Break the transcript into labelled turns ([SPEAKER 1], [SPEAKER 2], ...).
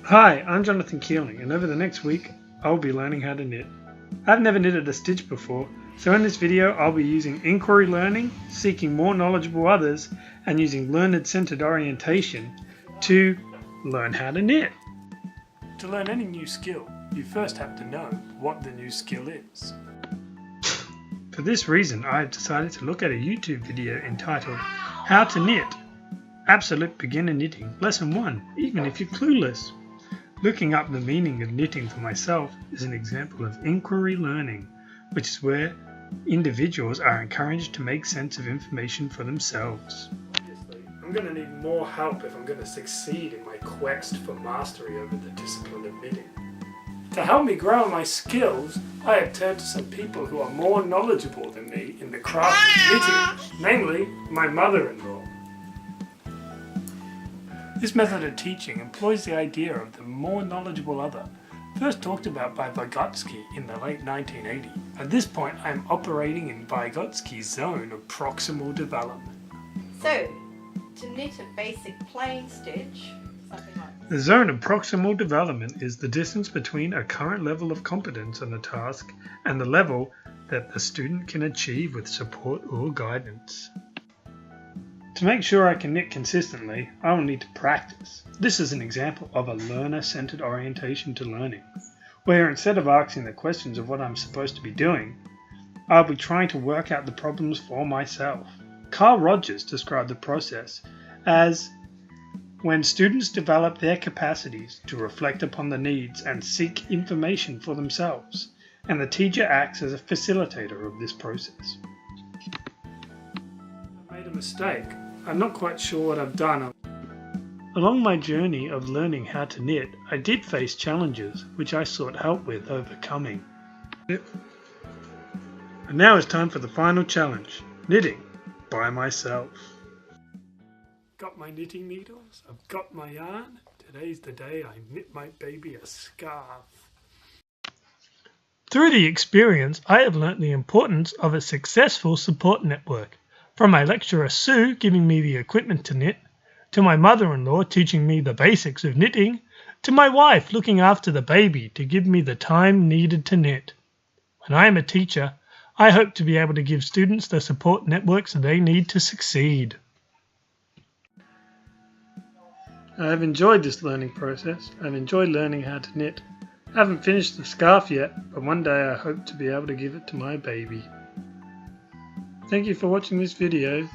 [SPEAKER 1] Hi, I'm Jonathan Keeling, and over the next week I'll be learning how to knit. I've never knitted a stitch before, so in this video I'll be using inquiry learning, seeking more knowledgeable others, and using learner-centered orientation to learn how to knit.
[SPEAKER 2] To learn any new skill, you first have to know what the new skill is.
[SPEAKER 1] For this reason, I have decided to look at a YouTube video entitled How to Knit Absolute Beginner Knitting Lesson 1, even if you're clueless. Looking up the meaning of knitting for myself is an example of inquiry learning, which is where individuals are encouraged to make sense of information for themselves.
[SPEAKER 2] Obviously, I'm going to need more help if I'm going to succeed in my quest for mastery over the discipline of knitting. To help me grow my skills, I have turned to some people who are more knowledgeable than me in the craft of knitting, namely my mother-in-law. This method of teaching employs the idea of the more knowledgeable other, first talked about by Vygotsky in the late 1980s. At this point, I am operating in Vygotsky's zone of proximal development.
[SPEAKER 3] So, to knit a basic plain stitch, something like this.
[SPEAKER 1] The zone of proximal development is the distance between a current level of competence on a task and the level that the student can achieve with support or guidance. To make sure I can knit consistently, I will need to practice. This is an example of a learner-centered orientation to learning, where instead of asking the questions of what I'm supposed to be doing, I'll be trying to work out the problems for myself. Carl Rogers described the process as when students develop their capacities to reflect upon the needs and seek information for themselves, and the teacher acts as a facilitator of this process.
[SPEAKER 2] I made a mistake. I'm not quite sure what I've done.
[SPEAKER 1] Along my journey of learning how to knit, I did face challenges which I sought help with overcoming. And now it's time for the final challenge, knitting by myself.
[SPEAKER 2] Got my knitting needles, I've got my yarn. Today's the day I knit my baby a scarf.
[SPEAKER 4] Through the experience, I have learnt the importance of a successful support network. From my lecturer Sue giving me the equipment to knit, to my mother-in-law teaching me the basics of knitting, to my wife looking after the baby to give me the time needed to knit. When I am a teacher, I hope to be able to give students the support networks they need to succeed.
[SPEAKER 1] I've enjoyed this learning process. I've enjoyed learning how to knit. I haven't finished the scarf yet, but one day I hope to be able to give it to my baby. Thank you for watching this video.